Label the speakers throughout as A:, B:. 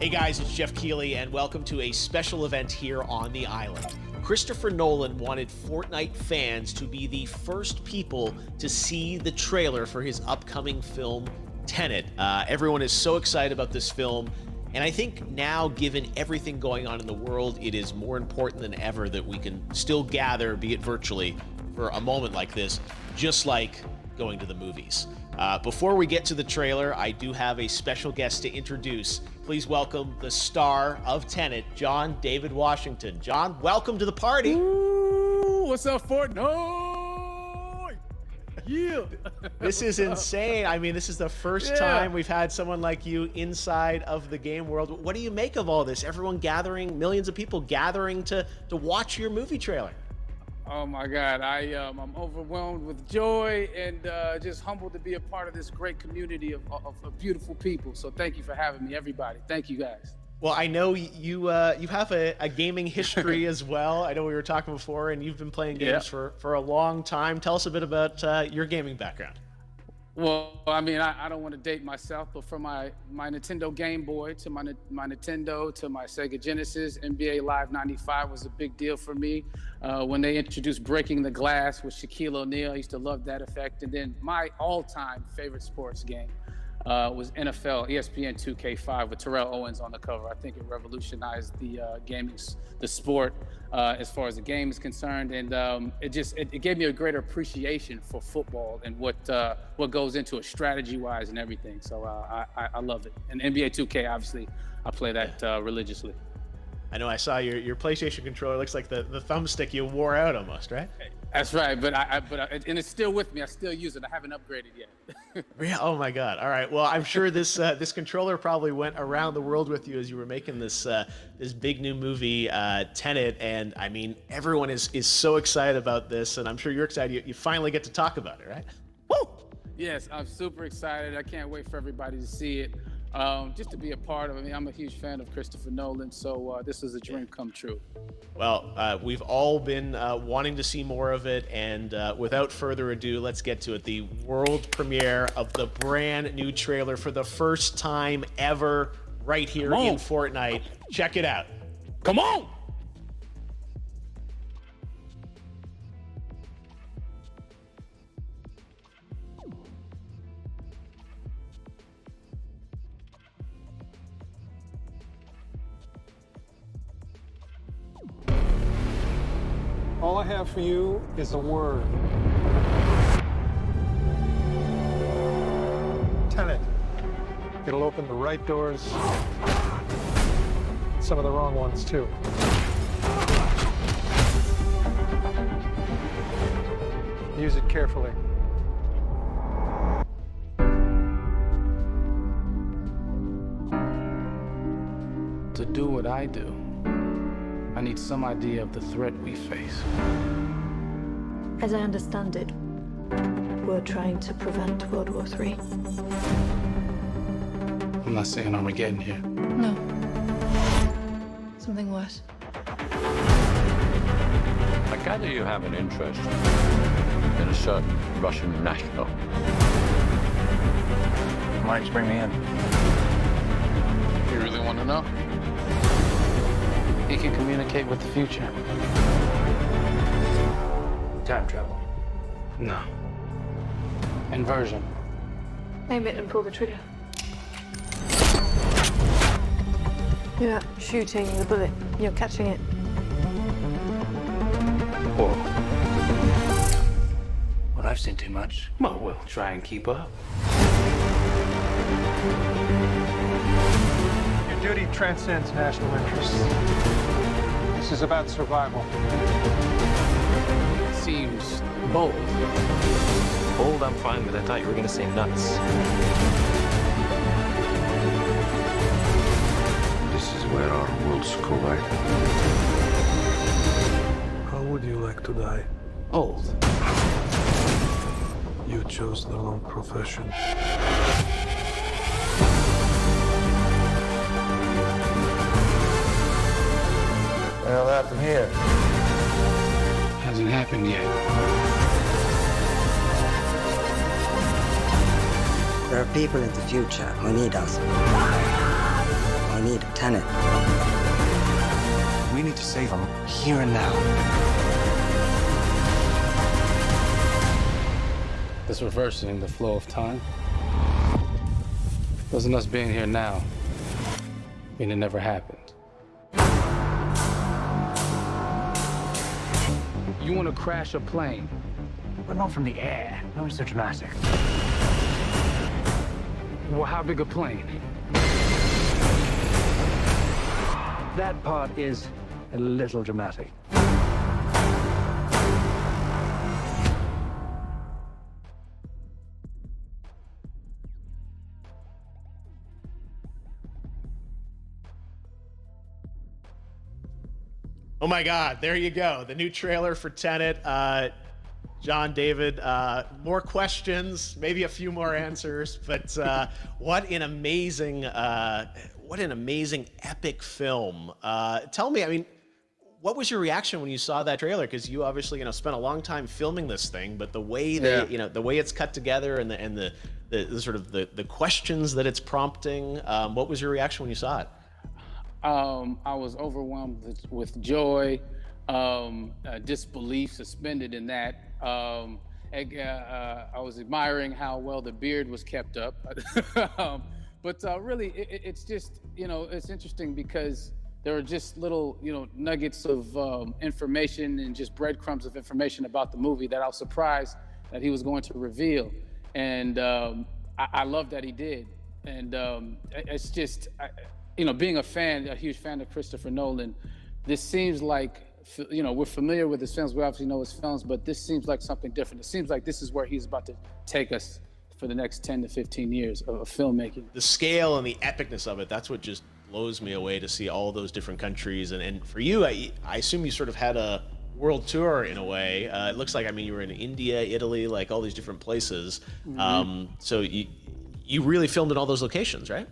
A: Hey guys, it's Jeff Keighley, and welcome to a special event here on the island. Christopher Nolan wanted Fortnite fans to be the first people to see the trailer for his upcoming film, Tenet. Everyone is so excited about this film, and I think now, given everything going on in the world, it is more important than ever that we can still gather, be it virtually, for a moment like this, just like going to the movies. Before we get to the trailer, I do have a special guest to introduce. Please welcome the star of Tenet, John David Washington. John, welcome to the party.
B: Ooh, what's up, Fortnite? Yeah.
A: This is insane. I mean, this is the first time we've had someone like you inside of the game world. What do you make of all this? Everyone gathering, millions of people gathering to watch your movie trailer.
B: Oh my God, I'm overwhelmed with joy and just humbled to be a part of this great community of beautiful people. So thank you for having me, everybody. Thank you, guys.
A: Well, I know you have a gaming history as well. I know we were talking before, and you've been playing games for a long time. Tell us a bit about your gaming background.
B: Well, I mean, I don't want to date myself, but from my Nintendo Game Boy to my Nintendo to my Sega Genesis, NBA Live 95 was a big deal for me. When they introduced Breaking the Glass with Shaquille O'Neal, I used to love that effect. And then my all-time favorite sports game was NFL ESPN 2K5 with Terrell Owens on the cover. I think it revolutionized the the sport as far as the game is concerned, and it gave me a greater appreciation for football and what goes into it strategy-wise and everything. So I love it. And NBA 2K, obviously, I play that religiously.
A: I know I saw your PlayStation controller. Looks like the thumbstick you wore out almost, right?
B: That's right, but and it's still with me. I still use it. I haven't upgraded yet.
A: Yeah. Oh my God. All right. Well, I'm sure this this controller probably went around the world with you as you were making this this big new movie, Tenet. And I mean, everyone is so excited about this, and I'm sure you're excited. You finally get to talk about it, right?
B: Woo! Yes, I'm super excited. I can't wait for everybody to see it. Just to be a part of it. I mean, I'm a huge fan of Christopher Nolan, so this is a dream come true.
A: Well, we've all been wanting to see more of it, and without further ado, let's get to it. The world premiere of the brand new trailer for the first time ever right here in Fortnite. Check it out.
B: Come on!
C: All I have for you is a word. Tenet. It'll open the right doors, some of the wrong ones too. Use it carefully.
B: To do what I do, I need some idea of the threat we face.
D: As I understand it, we're trying to prevent World War III.
B: I'm not saying Armageddon here.
D: No. Something worse.
E: I gather you have an interest in a certain Russian national.
F: Why don't you bring me in?
B: You really want to know? He can communicate with the future.
F: Time travel.
B: No. Inversion.
D: Aim it and pull the trigger. You're not shooting the bullet, you're catching it.
F: Whoa. Well, I've seen too much. Well, we'll try and keep up.
C: Your duty transcends national interests. This is about survival.
B: Seems bold.
E: Bold, I'm fine with. I thought you were going to say nuts.
G: This is where our worlds collide.
H: How would you like to die?
B: Old.
H: You chose the wrong profession.
G: What the hell happened here?
B: Hasn't happened yet.
I: There are people in the future who need us. I need Tenet. We need to save him here and now.
B: This reversing the flow of time doesn't us being here now mean it never happened. You want to crash a plane,
F: But not from the air. No, it's so dramatic.
B: well, how big a plane?
F: That part is a little dramatic.
A: Oh my God, there you go. The new trailer for Tenet. John, David, more questions, maybe a few more answers, but what an amazing epic film. Tell me, I mean, what was your reaction when you saw that trailer? Because you obviously, spent a long time filming this thing, but the way that, the way it's cut together and the sort of the questions that it's prompting, what was your reaction when you saw it?
B: I was overwhelmed with joy, disbelief suspended in that. I was admiring how well the beard was kept up. But really, it's just, it's interesting because there are just little, nuggets of information and just breadcrumbs of information about the movie that I was surprised that he was going to reveal. And I love that he did. And it's just, being a huge fan of Christopher Nolan, this seems like, we're familiar with his films, we obviously know his films, but this seems like something different. It seems like this is where he's about to take us for the next 10 to 15 years of filmmaking.
A: The scale and the epicness of it, that's what just blows me away, to see all those different countries. And for you, I assume you sort of had a world tour in a way. It looks like, you were in India, Italy, like all these different places. Mm-hmm. So you really filmed in all those locations, right?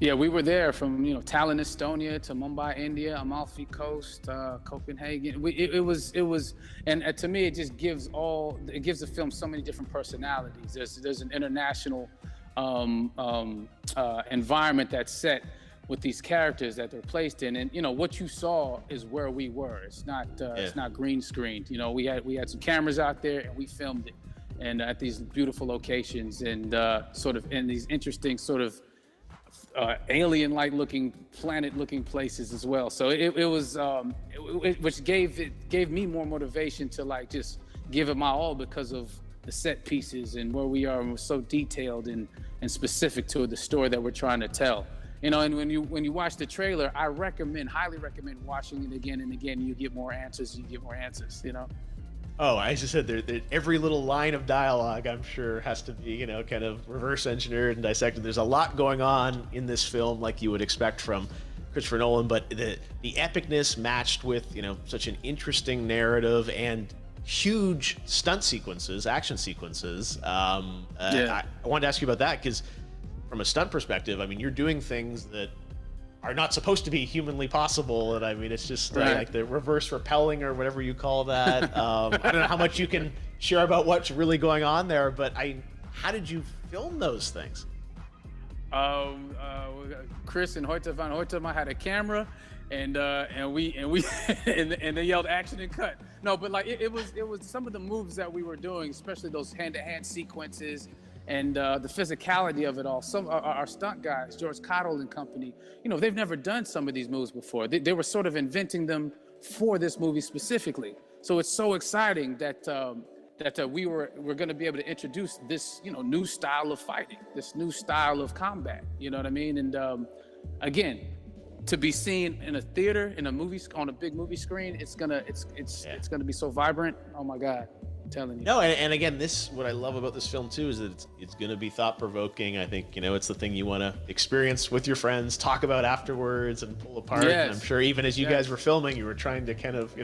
B: Yeah, we were there from Tallinn, Estonia, to Mumbai, India, Amalfi Coast, Copenhagen. It was, and to me, it just gives the film so many different personalities. There's an international environment that's set with these characters that they're placed in, and what you saw is where we were. It's not green screened. We had some cameras out there and we filmed it, and at these beautiful locations and sort of in these interesting sort of alien-like looking, planet-looking places as well. So it was, which gave me more motivation to just give it my all because of the set pieces and where we are, and we're so detailed and specific to the story that we're trying to tell. And when you watch the trailer, I highly recommend watching it again and again. You get more answers. Oh,
A: I just said that every little line of dialogue, I'm sure, has to be, kind of reverse engineered and dissected. There's a lot going on in this film, like you would expect from Christopher Nolan, but the epicness matched with, such an interesting narrative and huge stunt sequences, action sequences. I wanted to ask you about that, because from a stunt perspective, you're doing things that are not supposed to be humanly possible, and it's just like the reverse rappelling or whatever you call that. I don't know how much you can share about what's really going on there, but how did you film those things?
B: Chris and Hoyte van Hoytema had a camera, and they yelled action and cut. No, but it was some of the moves that we were doing, especially those hand-to-hand sequences. And the physicality of it all. Some our stunt guys, George Cottle and company, they've never done some of these moves before. They were sort of inventing them for this movie specifically. So it's so exciting that we're going to be able to introduce this new style of fighting, this new style of combat. You know what I mean? And again, to be seen in a theater, in a movie, on a big movie screen, it's gonna be so vibrant. Oh my God. Telling you.
A: No, and again, what I love about this film too is that it's going to be thought-provoking. I think it's the thing you want to experience with your friends, talk about afterwards, and pull apart.
B: Yes.
A: And I'm sure even as you guys were filming, you were trying to kind of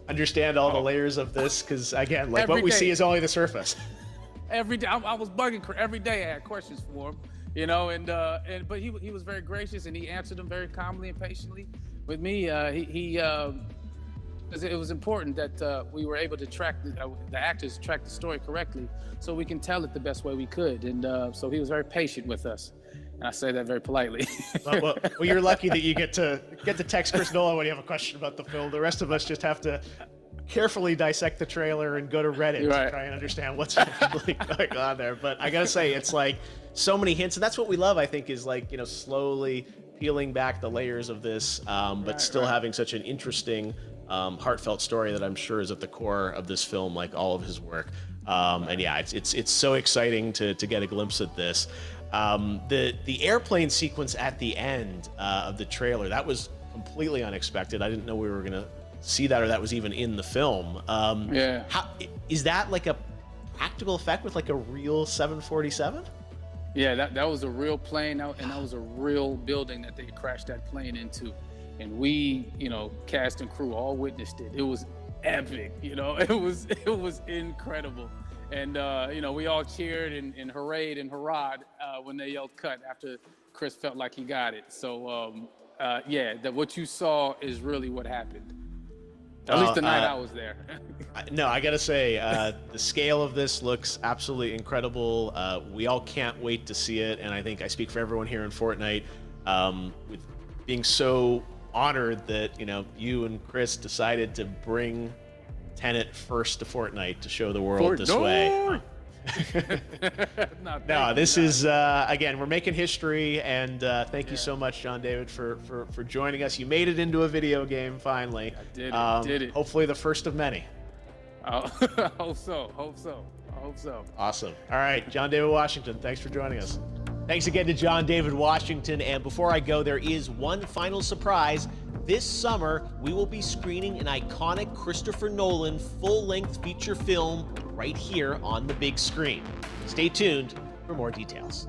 A: understand all the layers of this, because again, like what we see is only the surface.
B: Every day, I was bugging every day. I had questions for him, but he was very gracious and he answered them very calmly and patiently with me. It was important that we were able to track the actors track the story correctly, so we can tell it the best way we could. And so he was very patient with us. And I say that very politely.
A: Well, you're lucky that you get to text Chris Nolan when you have a question about the film. The rest of us just have to carefully dissect the trailer and go to Reddit to try and understand what's actually going on there. But I gotta say, it's like so many hints, and that's what we love, I think, is like, slowly peeling back the layers of this, but still having such an interesting, heartfelt story that I'm sure is at the core of this film, like all of his work. And yeah, it's so exciting to get a glimpse at this. The airplane sequence at the end of the trailer, that was completely unexpected. I didn't know we were gonna see that, or that was even in the film. How is that, like a practical effect with like a real 747?
B: Yeah, that was a real plane, and that was a real building that they crashed that plane into. And we, cast and crew all witnessed it. It was epic, it was incredible. And, we all cheered and hurrayed and hurrahed when they yelled cut after Chris felt like he got it. So, that what you saw is really what happened. At least the night I was there.
A: No, I gotta say, the scale of this looks absolutely incredible. We all can't wait to see it, and I think I speak for everyone here in Fortnite, with being so honored that you and Chris decided to bring Tenet first to Fortnite to show the world this way. No, this is again, we're making history, and thank you so much, John David, for joining us. You made it into a video game finally.
B: I did it.
A: Hopefully the first of many.
B: I hope so.
A: Awesome. All right, John David Washington, thanks for joining us. Thanks again to John David Washington. And before I go, there is one final surprise. This summer, we will be screening an iconic Christopher Nolan full-length feature film right here on the big screen. Stay tuned for more details.